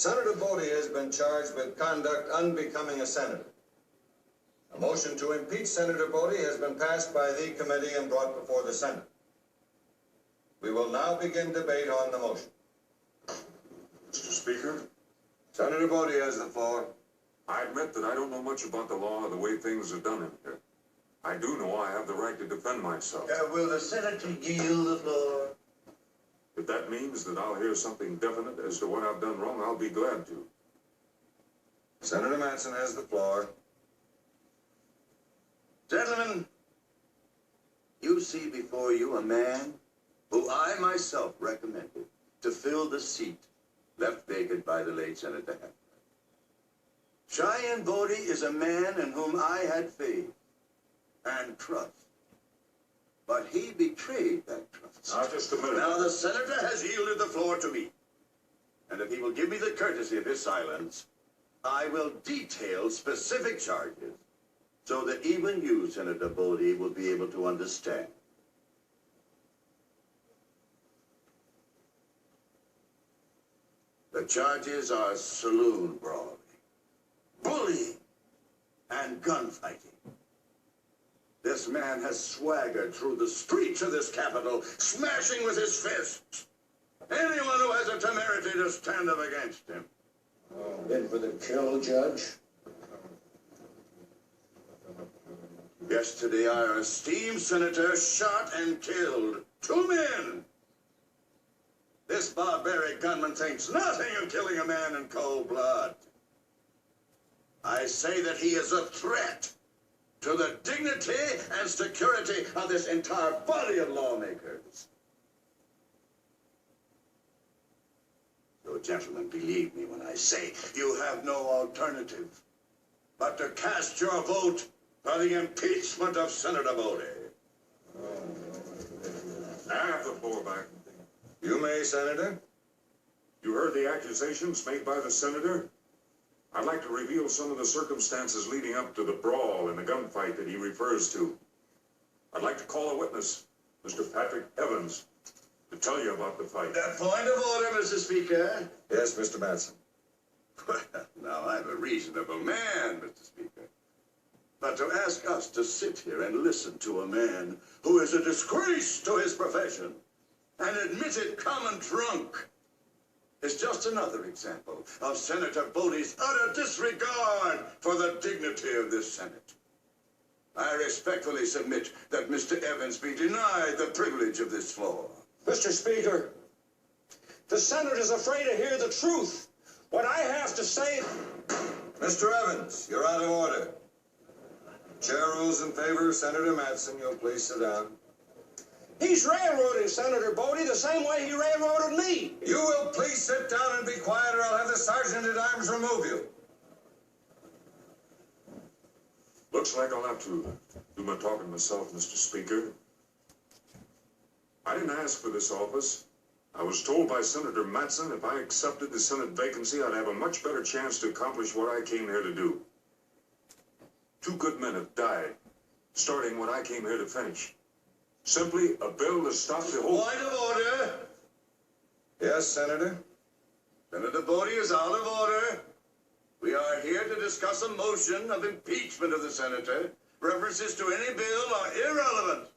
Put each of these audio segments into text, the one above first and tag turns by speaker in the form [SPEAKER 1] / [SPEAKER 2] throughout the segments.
[SPEAKER 1] Senator Bodie has been charged with conduct unbecoming a senator. A motion to impeach Senator Bodie has been passed by the committee and brought before the Senate. We will now begin debate on the motion.
[SPEAKER 2] Mr. Speaker,
[SPEAKER 1] Senator Bodie has the floor.
[SPEAKER 2] I admit that I don't know much about the law or the way things are done in here. I do know I have the right to defend myself.
[SPEAKER 3] Will the senator yield the floor?
[SPEAKER 2] If that means that I'll hear something definite as to what I've done wrong, I'll be glad to.
[SPEAKER 1] Senator Matson has the floor.
[SPEAKER 3] Gentlemen, you see before you a man who I myself recommended to fill the seat left vacant by the late Senator Hefner. Cheyenne Bodie is a man in whom I had faith and trust. But he betrayed that trust.
[SPEAKER 2] Now, just a minute.
[SPEAKER 3] Now the senator has yielded the floor to me. And if he will give me the courtesy of his silence, I will detail specific charges so that even you, Senator Bodie, will be able to understand. The charges are saloon brawling, bullying, and gunfighting. This man has swaggered through the streets of this capital, smashing with his fists anyone who has a temerity to stand up against him.
[SPEAKER 4] In for the kill, Judge?
[SPEAKER 3] Yesterday, our esteemed senator shot and killed 2 men. This barbaric gunman thinks nothing of killing a man in cold blood. I say that he is a threat to the dignity and security of this entire body of lawmakers. So, gentlemen, believe me when I say you have no alternative but to cast your vote for the impeachment of Senator Bodie.
[SPEAKER 2] I have the floor back.
[SPEAKER 1] You may, Senator.
[SPEAKER 2] You heard the accusations made by the senator? I'd like to reveal some of the circumstances leading up to the brawl and the gunfight that he refers to. I'd like to call a witness, Mr. Patrick Evans, to tell you about the fight.
[SPEAKER 3] Point of order, Mr. Speaker.
[SPEAKER 1] Yes, Mr. Matson.
[SPEAKER 3] Well, now I'm a reasonable man, Mr. Speaker. But to ask us to sit here and listen to a man who is a disgrace to his profession, an admitted common drunk, is just another example of Senator Bodie's utter disregard for the dignity of this Senate. I respectfully submit that Mr. Evans be denied the privilege of this floor.
[SPEAKER 4] Mr. Speaker, the Senate is afraid to hear the truth. What I have to say...
[SPEAKER 1] Mr. Evans, you're out of order. Chair rules in favor of Senator Matson. You'll please sit down.
[SPEAKER 4] He's railroading Senator Bodie the same way he railroaded me.
[SPEAKER 1] You will please sit down and be quiet, or I'll have the Sergeant-at-Arms remove you.
[SPEAKER 2] Looks like I'll have to do my talking myself, Mr. Speaker. I didn't ask for this office. I was told by Senator Matson if I accepted the Senate vacancy, I'd have a much better chance to accomplish what I came here to do. 2 good men have died, starting what I came here to finish. Simply a bill to stop the whole...
[SPEAKER 3] Point of order.
[SPEAKER 1] Yes, Senator?
[SPEAKER 3] Senator Bodie is out of order. We are here to discuss a motion of impeachment of the senator. References to any bill are irrelevant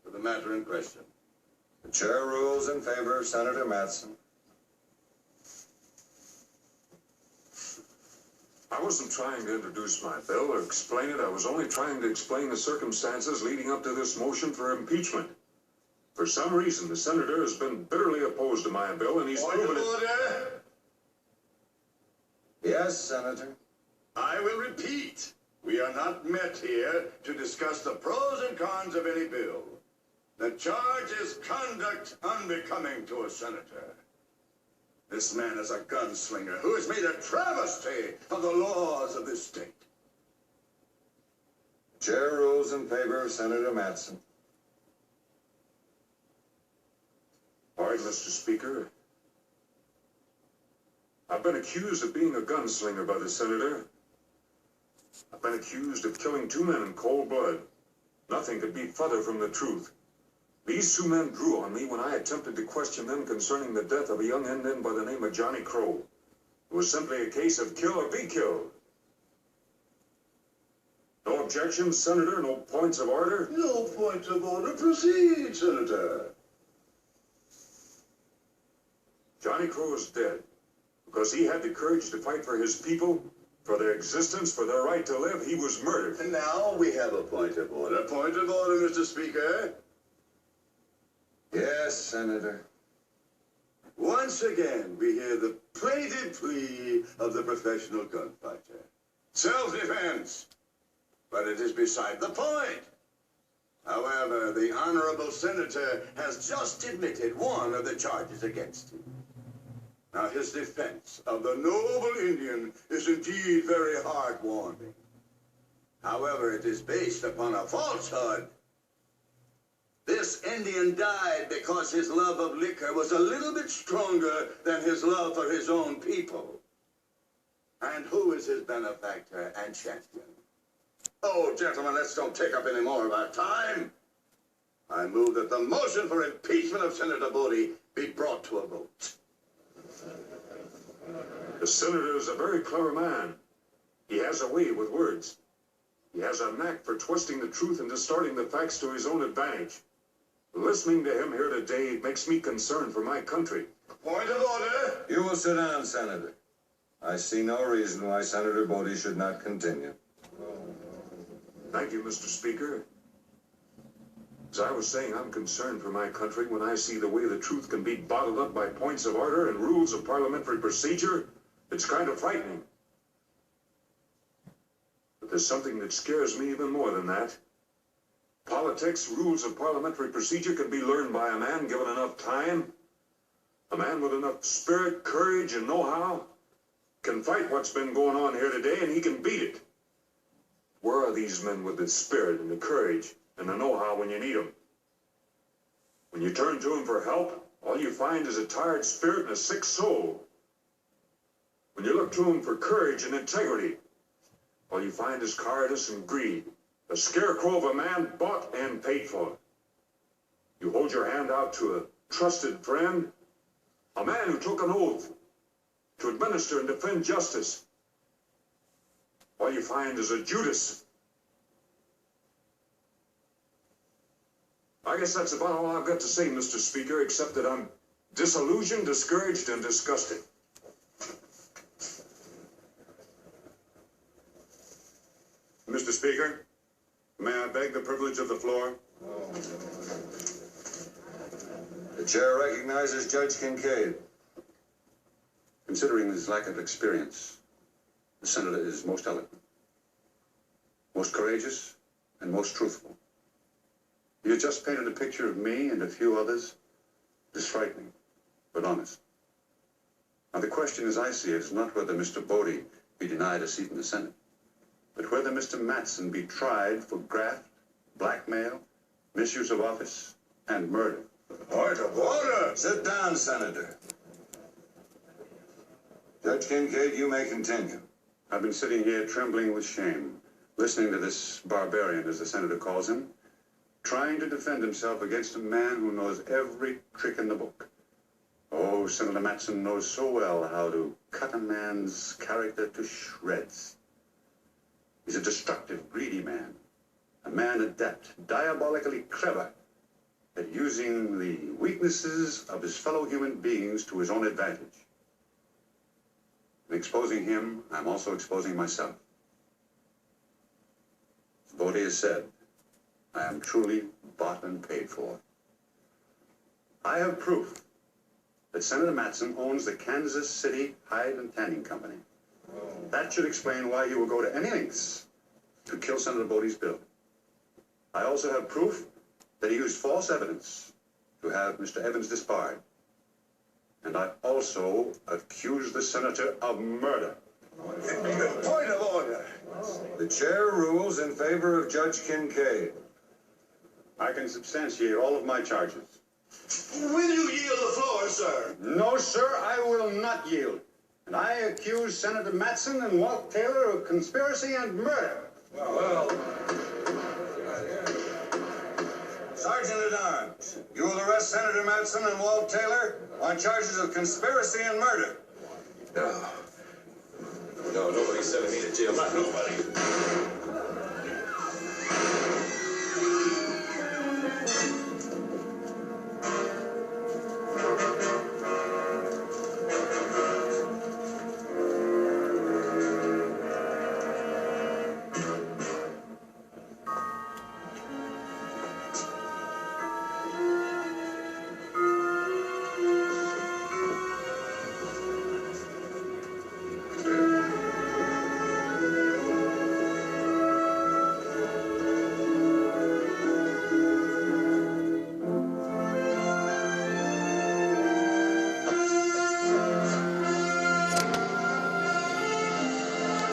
[SPEAKER 3] to the matter in question.
[SPEAKER 1] The chair rules in favor of Senator Matson.
[SPEAKER 2] I wasn't trying to introduce my bill or explain it. I was only trying to explain the circumstances leading up to this motion for impeachment. For some reason, the senator has been bitterly opposed to my bill, and he's proven it.
[SPEAKER 3] Order.
[SPEAKER 1] Yes, Senator.
[SPEAKER 3] I will repeat. We are not met here to discuss the pros and cons of any bill. The charge is conduct unbecoming to a senator. This man is a gunslinger who has made a travesty of the laws of this state.
[SPEAKER 1] Chair rules in favor of Senator Matson.
[SPEAKER 2] All right, Mr. Speaker. I've been accused of being a gunslinger by the senator. I've been accused of killing 2 men in cold blood. Nothing could be further from the truth. These 2 men drew on me when I attempted to question them concerning the death of a young Indian by the name of Johnny Crow. It was simply a case of kill or be killed. No objections, Senator? No points of order?
[SPEAKER 3] No point of order. Proceed, Senator.
[SPEAKER 2] Johnny Crow is dead because he had the courage to fight for his people, for their existence, for their right to live. He was murdered.
[SPEAKER 3] And now we have a point of order. Point of order, Mr. Speaker.
[SPEAKER 1] Yes, Senator.
[SPEAKER 3] Once again, we hear the plaintive plea of the professional gunfighter. Self-defense. But it is beside the point. However, the honorable senator has just admitted one of the charges against him. Now, his defense of the noble Indian is indeed very heartwarming. However, it is based upon a falsehood. This Indian died because his love of liquor was a little bit stronger than his love for his own people. And who is his benefactor and champion? Oh, gentlemen, let's don't take up any more of our time. I move that the motion for impeachment of Senator Bodie be brought to a vote.
[SPEAKER 2] The senator is a very clever man. He has a way with words. He has a knack for twisting the truth and distorting the facts to his own advantage. Listening to him here today makes me concerned for my country.
[SPEAKER 3] Point of order.
[SPEAKER 1] You will sit down, Senator. I see no reason why Senator Bodie should not continue.
[SPEAKER 2] Thank you, Mr. Speaker. As I was saying, I'm concerned for my country when I see the way the truth can be bottled up by points of order and rules of parliamentary procedure. It's kind of frightening. But there's something that scares me even more than that. Politics, rules of parliamentary procedure can be learned by a man given enough time. A man with enough spirit, courage, and know-how can fight what's been going on here today, and he can beat it. Where are these men with the spirit and the courage and the know-how when you need them? When you turn to them for help, all you find is a tired spirit and a sick soul. When you look to them for courage and integrity, all you find is cowardice and greed. A scarecrow of a man bought and paid for. You hold your hand out to a trusted friend, a man who took an oath to administer and defend justice. All you find is a Judas. I guess that's about all I've got to say, Mr. Speaker, except that I'm disillusioned, discouraged, and disgusted.
[SPEAKER 3] Mr. Speaker, may I beg the privilege of the floor?
[SPEAKER 1] The chair recognizes Judge Kincaid.
[SPEAKER 5] Considering his lack of experience, the senator is most eloquent, most courageous, and most truthful. He has just painted a picture of me and a few others that is frightening, but honest. Now, the question as I see it is not whether Mr. Bodie be denied a seat in the Senate, but whether Mr. Matson be tried for graft, blackmail, misuse of office, and murder.
[SPEAKER 3] Point of order.
[SPEAKER 1] Sit down, Senator. Judge Kincaid, you may continue.
[SPEAKER 5] I've been sitting here trembling with shame, listening to this barbarian, as the senator calls him, trying to defend himself against a man who knows every trick in the book. Oh, Senator Matson knows so well how to cut a man's character to shreds. He's a destructive, greedy man, a man adept, diabolically clever at using the weaknesses of his fellow human beings to his own advantage. In exposing him, I'm also exposing myself. As Bodie has said, I am truly bought and paid for. I have proof that Senator Matson owns the Kansas City Hide and Tanning Company. That should explain why he will go to any lengths to kill Senator Bodie's bill. I also have proof that he used false evidence to have Mr. Evans disbarred. And I also accuse the senator of murder.
[SPEAKER 3] Point of order.
[SPEAKER 1] The chair rules in favor of Judge Kincaid.
[SPEAKER 5] I can substantiate all of my charges.
[SPEAKER 3] Will you yield the floor, sir?
[SPEAKER 5] No, sir, I will not yield. And I accuse Senator Matson and Walt Taylor of conspiracy and murder.
[SPEAKER 1] Well, Sergeant at Arms, you will arrest Senator Matson and Walt Taylor on charges of conspiracy and murder.
[SPEAKER 3] sending me to jail, not nobody.